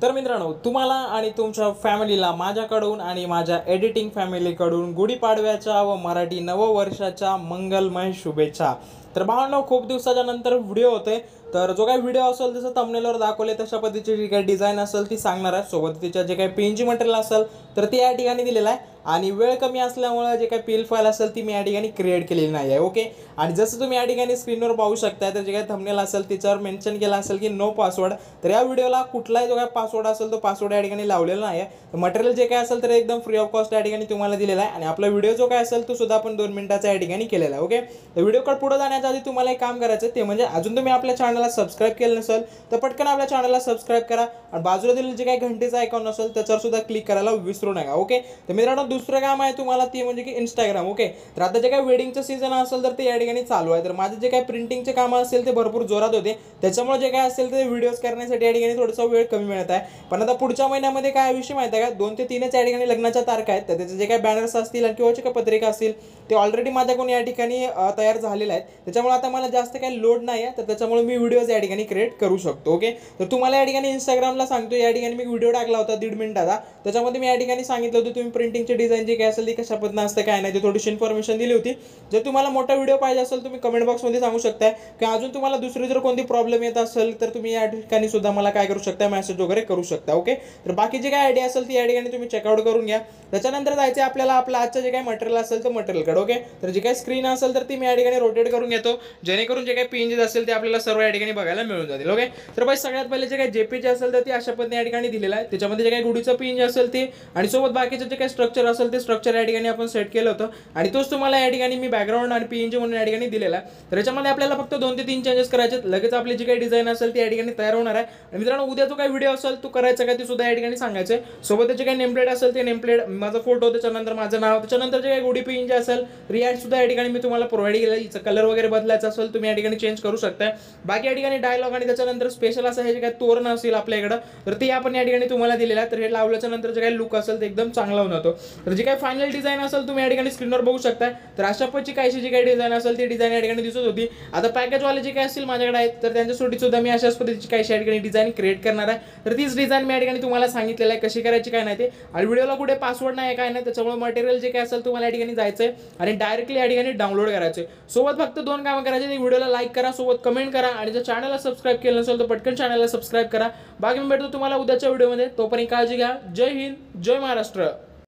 तर मित्रांनो, तुम्हाला आणि तुमच्या फॅमिलीला माझ्याकडून आणि माझ्या एडिटिंग फॅमिलीकडून गुढीपाडव्याच्या व मराठी नववर्षाच्या मंगलमय शुभेच्छा. तर भावांनो, खूप दिवसाच्या नंतर व्हिडिओ होते. तर जो काही व्हिडिओ असेल जसं थंबनेलवर दाखवले तशा पद्धतीची जी काही डिझाईन असेल ती सांगणार आहे. सोबत तिच्या जे काही पीएनजी मटेरियल असेल तर ती या ठिकाणी दिलेलं आहे. आणि वेळ कमी असल्यामुळे जे काही पीएल फाईल असेल ती मी या ठिकाणी क्रिएट केलेली नाही आहे. ओके. आणि जसं तुम्ही या ठिकाणी स्क्रीनवर पाहू शकता, तर जे काही थंबनेल असेल त्याच्यावर मेन्शन केलं असेल की नो पासवर्ड. तर या व्हिडिओला कुठलाही जो काही पासवर्ड असेल तो पासवर्ड या ठिकाणी लावलेला नाही आहे. मटेरियल जे काय असेल तर एकदम फ्री ऑफ कॉस्ट या ठिकाणी तुम्हाला दिलेला आहे. आणि आपला व्हिडिओ जो काय असेल तो सुद्धा आपण 2 मिनिटाचा या ठिकाणी केलेला आहे. ओके. तर व्हिडिओकडे पुढे जाण्याच्या आधी तुम्हाला एक काम करायचं ते म्हणजे अजून तुम्ही आपल्या चॅनलला सबस्क्राईब केलं नसेल तर पटकन आपल्या चॅनलला सबस्क्राईब करा आणि बाजूला दिलेलं जे काही घंटेचा आयकॉन असेल त्याच्यावर सुद्धा क्लिक करायला विसरू नका. ओके. तर मित्रांनो, दुसरं काम आहे तुम्हाला ते म्हणजे की इंस्टाग्राम. ओके. तर आता जे काही वेडिंगचं सीझन असेल तर ते या ठिकाणी चालू आहे. तर माझे जे काही प्रिंटिंगचे कामं असेल ते भरपूर जोरात होते, त्याच्यामुळे जे काय असेल ते व्हिडिओज करण्यासाठी या ठिकाणी थोडासा वेळ कमी मिळत आहे. पण आता पुढच्या महिन्यामध्ये काय विषय माहिती आहे का, 2 ते 3च या ठिकाणी लग्नाच्या तारखा आहेत. तर त्याचे जे काही बॅनर्स असतील किंवा जे काही पत्रिका असतील ते ऑलरेडी माझ्याकडून या ठिकाणी तयार झालेले आहेत. त्याच्यामुळे आता मला जास्त काही लोड नाही आहे, तर त्याच्यामुळे मी व्हिडिओज या ठिकाणी क्रिएट करू शकतो. ओके. तर तुम्हाला या ठिकाणी इंस्टाग्रामला सांगतो, या ठिकाणी मी व्हिडिओ टाकला होता 1.5 मिनिटाचा. त्याच्यामध्ये मी या ठिकाणी सांगितलं होतं तुम्ही प्रिंटिंगची डिझाईन जी काय असेल ती कशा पद्धतीने असते काय नाही ते थोडीशी इन्फॉर्मेशन दिली होती. जर तुम्हाला मोठा व्हिडिओ पाहिजे असेल तुम्ही कमेंट बॉक्समध्ये सांगू शकता किंवा अजून तुम्हाला दुसरी जर कोणती प्रॉब्लेम येत असेल तर तुम्ही या ठिकाणी सुद्धा मला काय करू शकता, मेसेज वगैरे करू शकता. ओके. तर बाकी जे काय आयडिया असेल ती या ठिकाणी तुम्ही चेकआउट करून घ्या. त्याच्यानंतर जायचं आपल्याला आपलं आजचं जे काही मटेरियल असेल तर मटेरियलकडे. ओके. तर जे काही स्क्रीन असेल तर ती मी या ठिकाणी रोटेट करून घेतो, जेणेकरून जे काही पीएनजी असेल ते आपल्याला सर्व या ठिकाणी बघायला मिळून जातील. ओके. तर बाई सगळ्यात पहिले जे काही जेपीजी असेल तर ती अशा पद्धतीने या ठिकाणी दिलेला आहे. त्याच्यामध्ये जे काही गुढीचं पीएनजी असेल ते आणि सोबत बाकीचं जे काही स्ट्रक्चर असेल ते स्ट्रक्चर या ठिकाणी आपण सेट केलं होतं आणि तोच तुम्हाला या ठिकाणी मी बॅकग्राऊंड आणि पीएनजी म्हणून या ठिकाणी दिलेला आहे. तर याच्यामध्ये आपल्याला फक्त 2 ते 3 चेंजेस करायचे, लगेच आपली जी काही डिझाईन असेल ती या ठिकाणी तयार होणार आहे. आणि मित्रांनो, उद्या जो काही व्हिडिओ असेल तो करायचा का ते सुद्धा या ठिकाणी सांगायचं. सोबत जे काही नेमप्लेट असेल ते नेमप्लेट, माझा फोटो, त्याच्यानंतर माझं नाव, त्याच्यानंतर जे काही गुढी पीएनजी असेल रिॲक्ट सुद्धा या ठिकाणी मी तुम्हाला प्रोव्हाइड केलं. हिचं कलर वगैरे बदलायचा असेल तुम्ही या ठिकाणी चेंज करू शकता. बाकी या ठिकाणी डायलॉग आणि त्याच्यानंतर स्पेशल असं हे जे काही तोरण असेल आपल्याकडं तर ते आपण या ठिकाणी तुम्हाला दिलेलं आहे. तर हे लावल्याच्या नंतर जे काही लुक असेल ते एकदम चांगला होतो. तर जे काही फायनल डिझाईन असेल तुम्ही या ठिकाणी स्क्रीनवर बघू शकता. तर अशा पद्धतीची काहीशी जी काही डिझाईन असेल ती डिझाईन या ठिकाणी दिसत होती. आता पॅकेजवाले जे काही असतील माझ्याकडे आहेत तर त्यांच्यासाठी सुद्धा मी अशाच पद्धतीची काहीशी या ठिकाणी डिझाईन क्रिएट करणार आहे. तर तीच डिझाईन मी या ठिकाणी तुम्हाला सांगितलेलं आहे कशी करायची काय नाही ते. आणि व्हिडिओला कुठे पासवर्ड नाही काय नाही, त्याच्यामुळे मटेरियल जे काय असेल तुम्हाला या ठिकाणी जायचंय आणि डायरेक्टली या ठिकाणी डाउनलोड करायचे. सोबत फक्त 2 कामं करायचे, व्हिडिओला लाईक करा, सोबत कमेंट करा आणि जर चॅनलला सबस्क्राईब केलं नसेल तर पटकन चॅनलला सबस्क्राईब करा. बाकी मी भेटतो तुम्हाला उद्याच्या व्हिडिओमध्ये. तोपर्यंत काळजी घ्या. जय हिंद, जय महाराष्ट्र.